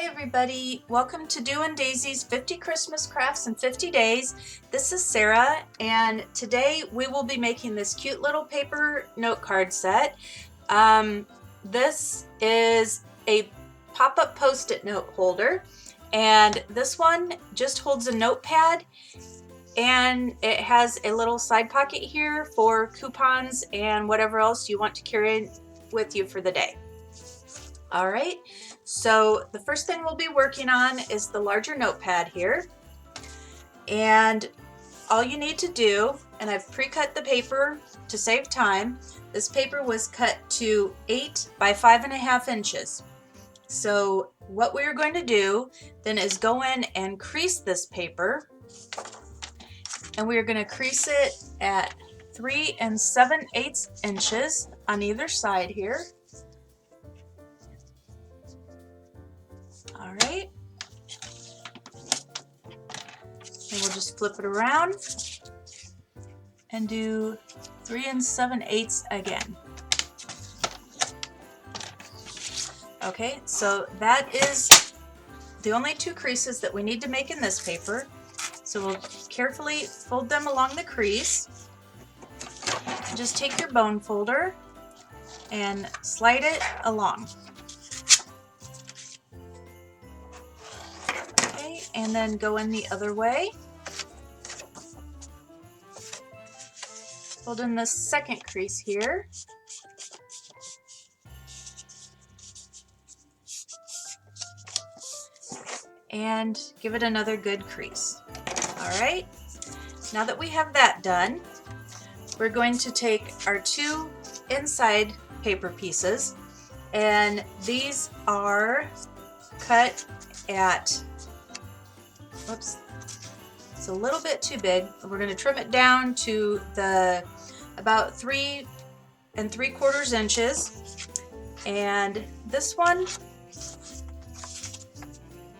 Hi everybody, welcome to Doin' Daisy's 50 Christmas Crafts in 50 Days. This is Sarah, and today we will be making this cute little paper note card set. This is a pop-up post-it note holder, and this one just holds a notepad, and it has a little side pocket here for coupons and whatever else you want to carry with you for the day. All right, so the first thing we'll be working on is the larger notepad here. And all you need to do, and I've pre-cut the paper to save time, this paper was cut to 8 by 5.5 inches. So what we're going to do then is go in and crease this paper, and we're going to crease it at 3 7/8 inches on either side here. All right, and we'll just flip it around and do 3 7/8 again. Okay, so that is the only two creases that we need to make in this paper. So we'll carefully fold them along the crease. Just take your bone folder and slide it along. And then go in the other way. Fold in the second crease here. And give it another good crease. All right, now that we have that done, we're going to take our two inside paper pieces, and these are cut at, whoops, it's a little bit too big. We're going to trim it down to the about 3 3/4 inches, and this one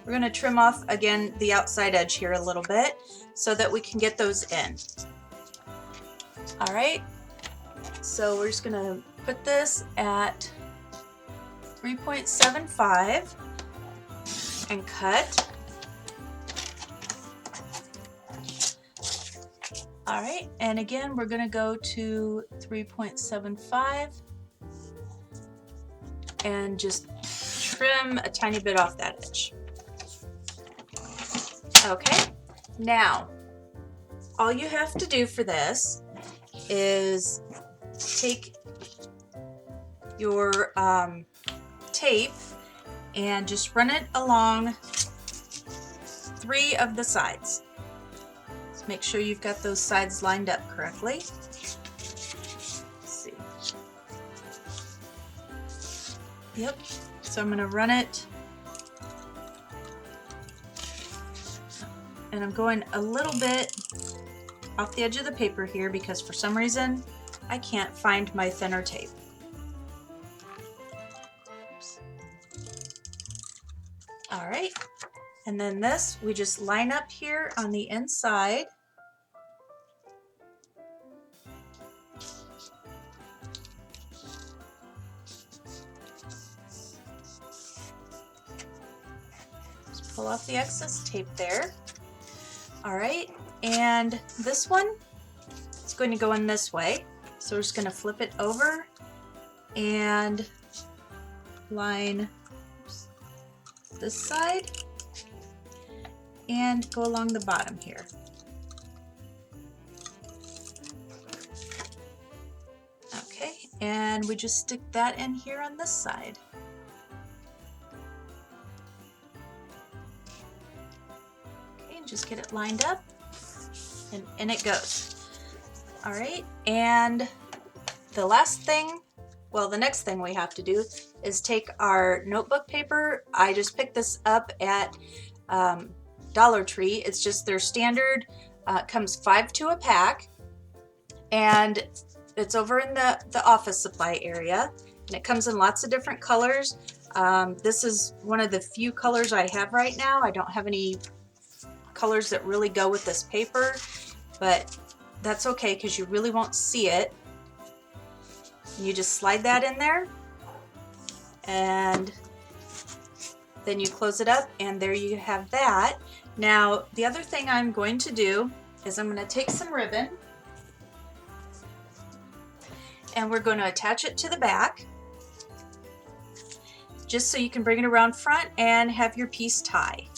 we're going to trim off again the outside edge here a little bit so that we can get those in. All right, so we're just going to put this at 3.75 and cut. All right, and again, we're going to go to 3.75 and just trim a tiny bit off that edge. Okay, now all you have to do for this is take your tape and just run it along 3 of the sides. Make sure you've got those sides lined up correctly. Let's see. Yep, so I'm going to run it, and I'm going a little bit off the edge of the paper here because for some reason I can't find my thinner tape. Oops. All right. And then this, we just line up here on the inside. Just pull off the excess tape there. All right, and this one is going to go in this way. So we're just going to flip it over and line this side and go along the bottom here. Okay, and we just stick that in here on this side. Okay, and just get it lined up, and in it goes. All right, and the last thing, well, the next thing we have to do is take our notebook paper. I just picked this up at Dollar Tree. It's just their standard, comes 5 to a pack, and it's over in the office supply area, and it comes in lots of different colors. This is one of the few colors I have right now. I don't have any colors that really go with this paper, but that's okay because you really won't see it. You just slide that in there, and then you close it up, and there you have that. Now, the other thing I'm going to do is I'm going to take some ribbon, and we're going to attach it to the back, just so you can bring it around front and have your piece tie.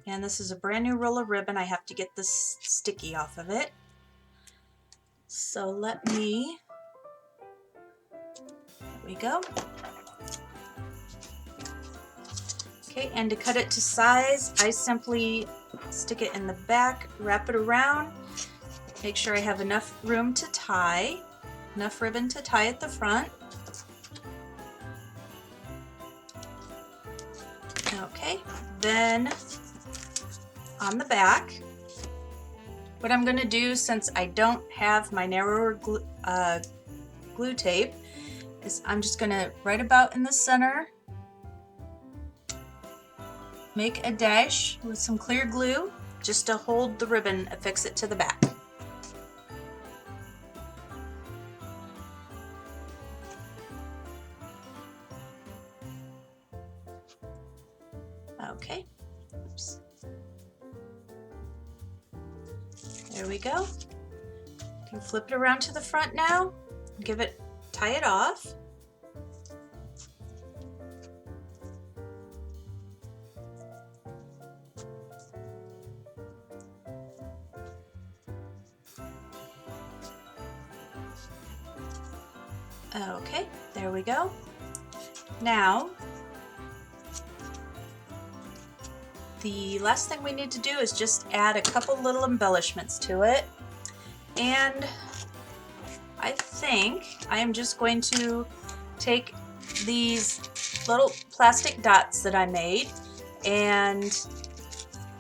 And this is a brand new roll of ribbon. I have to get this sticky off of it. So there we go. Okay, and to cut it to size, I simply stick it in the back, wrap it around, make sure I have enough room to tie, enough ribbon to tie at the front. Okay, then on the back, what I'm going to do, since I don't have my narrower glue tape, is I'm just going to right about in the center make a dash with some clear glue just to hold the ribbon, affix it to the back. Okay. Oops. There we go. You can flip it around to the front now, tie it off. Okay, there we go. Now, the last thing we need to do is just add a couple little embellishments to it. And I think I am just going to take these little plastic dots that I made, and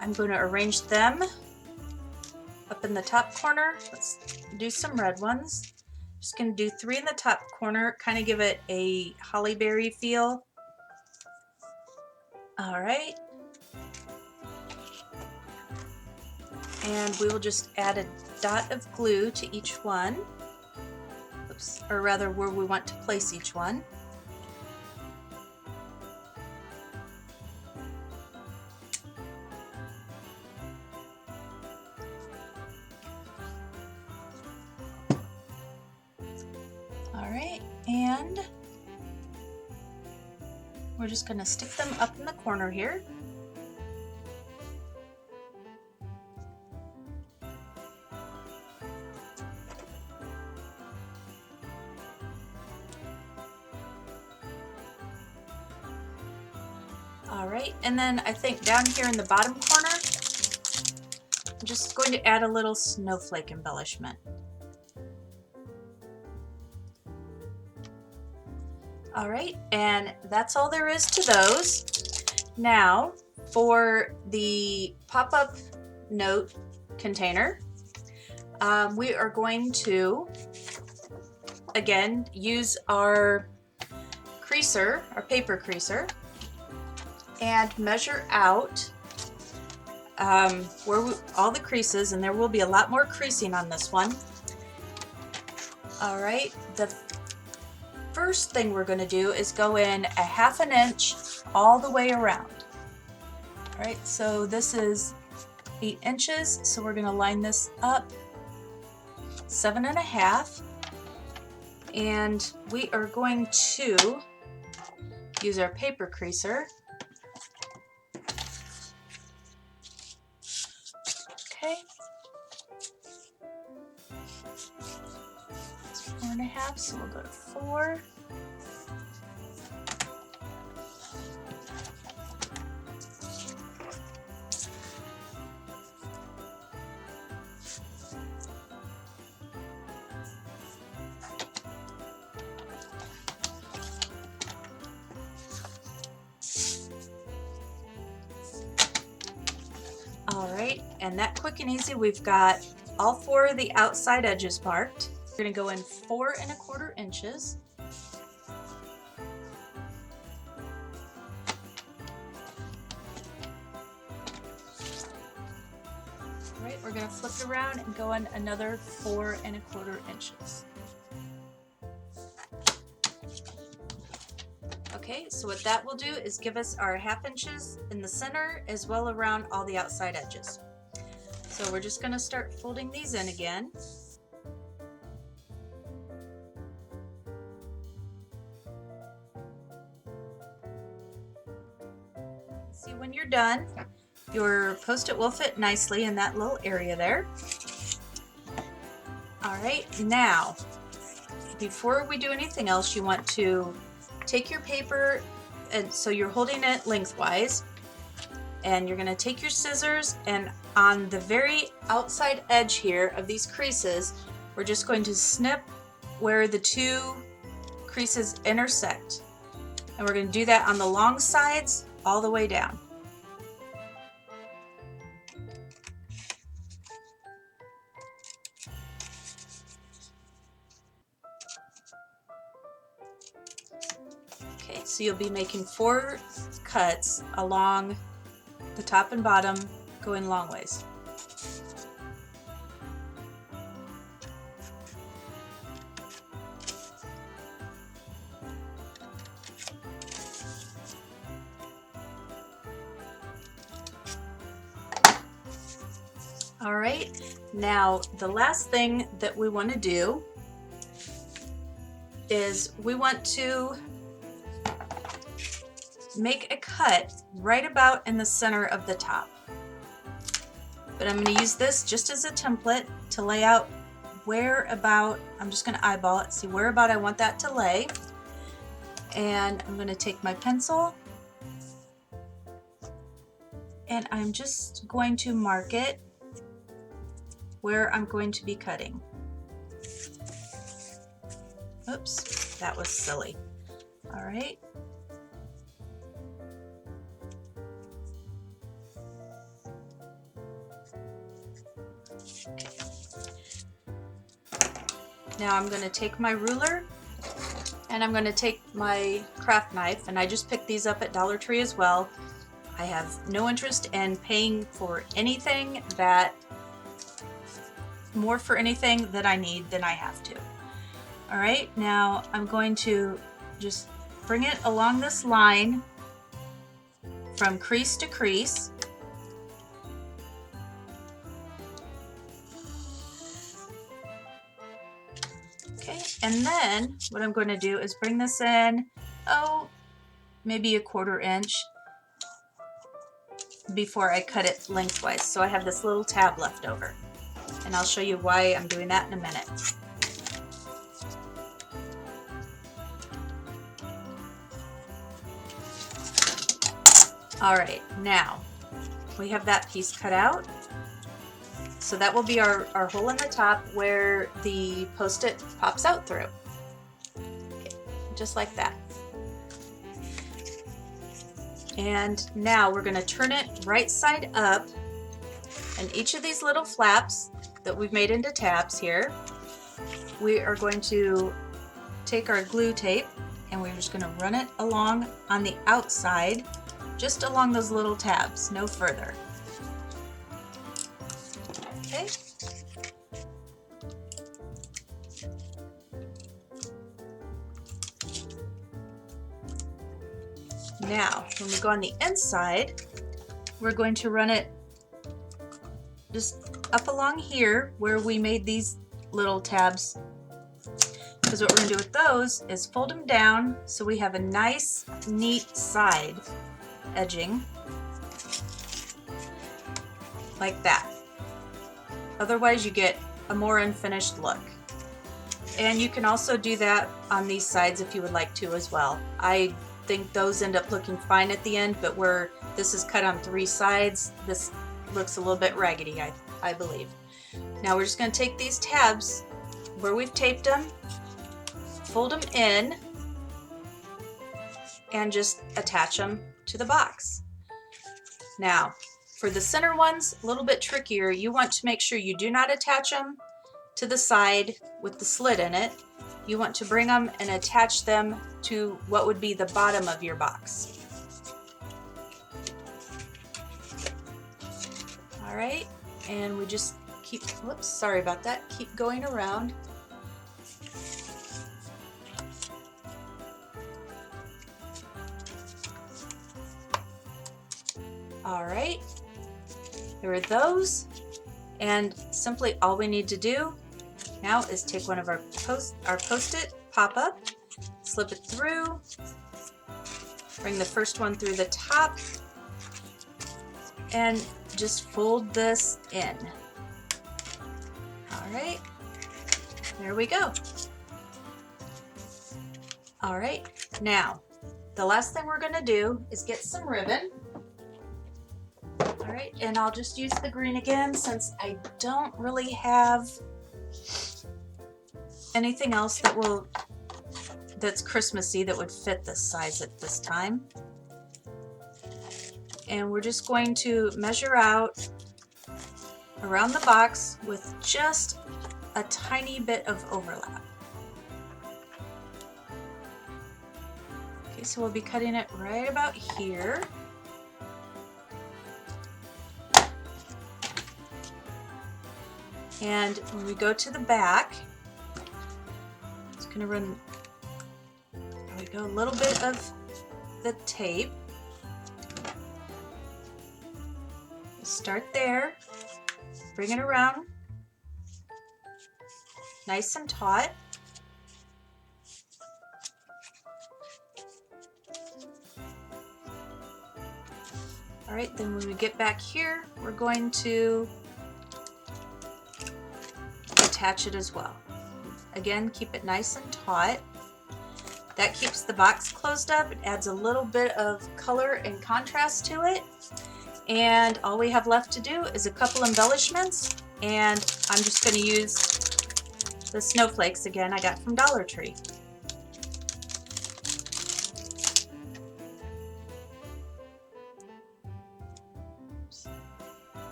I'm going to arrange them up in the top corner. Let's do some red ones. Just going to do 3 in the top corner, kind of give it a holly berry feel. All right. And we will just add a dot of glue to each one. Oops, or rather where we want to place each one. Alright, and we're just going to stick them up in the corner here. Alright, and then I think down here in the bottom corner, I'm just going to add a little snowflake embellishment. Alright, and that's all there is to those. Now, for the pop-up note container, we are going to, again, use our creaser, our paper creaser, and measure out all the creases, and there will be a lot more creasing on this one. Alright, the first thing we're going to do is go in 1/2 inch all the way around. Alright, so this is 8 inches, so we're going to line this up 7.5, and we are going to use our paper creaser. Okay. 4.5, so we'll go to 4. Alright, and that quick and easy, we've got all 4 of the outside edges marked. We're going to go in 4.25 inches. Alright, we're going to flip it around and go in another 4.25 inches. Okay, Okay, so what that will do is give us our 1/2 inches in the center as well around all the outside edges. So we're just going to start folding these in again. See, when you're done, your Post-it will fit nicely in that little area there. All right, now, before we do anything else, you want to take your paper, and so you're holding it lengthwise, and you're going to take your scissors, and on the very outside edge here of these creases, we're just going to snip where the 2 creases intersect. And we're going to do that on the long sides all the way down. Okay, so you'll be making 4 cuts along the top and bottom, going long ways. All right, now the last thing that we want to do is we want to make a cut right about in the center of the top. But I'm going to use this just as a template to lay out where about, I'm just going to eyeball it, see where about I want that to lay. And I'm going to take my pencil and I'm just going to mark it where I'm going to be cutting. Oops, that was silly. All right. Now I'm going to take my ruler and I'm going to take my craft knife, and I just picked these up at Dollar Tree as well. I have no interest in paying for anything more for anything that I need than I have to. All right, now I'm going to just bring it along this line from crease to crease. Okay, and then what I'm going to do is bring this in, maybe 1/4 inch before I cut it lengthwise. So I have this little tab left over, and I'll show you why I'm doing that in a minute. All right, now we have that piece cut out. So that will be our hole in the top where the Post-it pops out through. Okay, just like that. And now we're going to turn it right side up, and each of these little flaps that we've made into tabs here, we are going to take our glue tape and we're just going to run it along on the outside, just along those little tabs, no further. Okay. Now, when we go on the inside, we're going to run it just up along here where we made these little tabs. Because what we're going to do with those is fold them down so we have a nice, neat side edging, like that. Otherwise, you get a more unfinished look. And you can also do that on these sides if you would like to as well. I think those end up looking fine at the end, but where this is cut on 3 sides, this looks a little bit raggedy, I believe. Now we're just going to take these tabs where we've taped them, fold them in, and just attach them to the box. Now, for the center ones, a little bit trickier. You want to make sure you do not attach them to the side with the slit in it. You want to bring them and attach them to what would be the bottom of your box. All right, and we just keep, whoops, sorry about that, keep going around. All right, there are those. And simply all we need to do now is take one of our Post-it pop-up, slip it through, bring the first one through the top, and just fold this in. All right, there we go. All right, now the last thing we're gonna do is get some ribbon. All right, and I'll just use the green again since I don't really have anything else that's Christmassy that would fit this size at this time. And we're just going to measure out around the box with just a tiny bit of overlap. Okay, so we'll be cutting it right about here. And when we go to the back, it's going to run, there we go, a little bit of the tape. Start there, bring it around, nice and taut. All right, then when we get back here, we're going to attach it as well. Again, keep it nice and taut. That keeps the box closed up. It adds a little bit of color and contrast to it. And all we have left to do is a couple embellishments, and I'm just going to use the snowflakes again I got from Dollar Tree.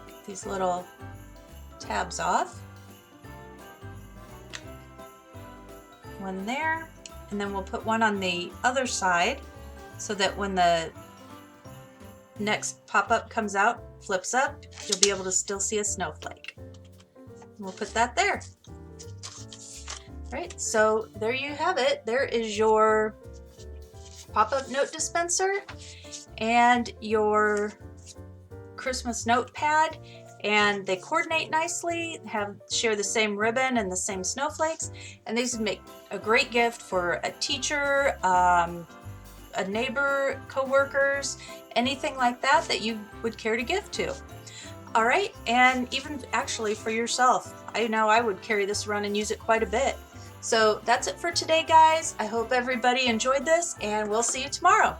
Get these little tabs off. One there, and then we'll put one on the other side so that when the next pop-up comes out, flips up, you'll be able to still see a snowflake. We'll put that there. All right, so there you have it. There is your pop-up note dispenser and your Christmas notepad, and they coordinate nicely, share the same ribbon and the same snowflakes, and these would make a great gift for a teacher, a neighbor, coworkers, anything like that you would care to give to. All right, and even actually for yourself. I know I would carry this around and use it quite a bit. So that's it for today, guys. I hope everybody enjoyed this, and we'll see you tomorrow.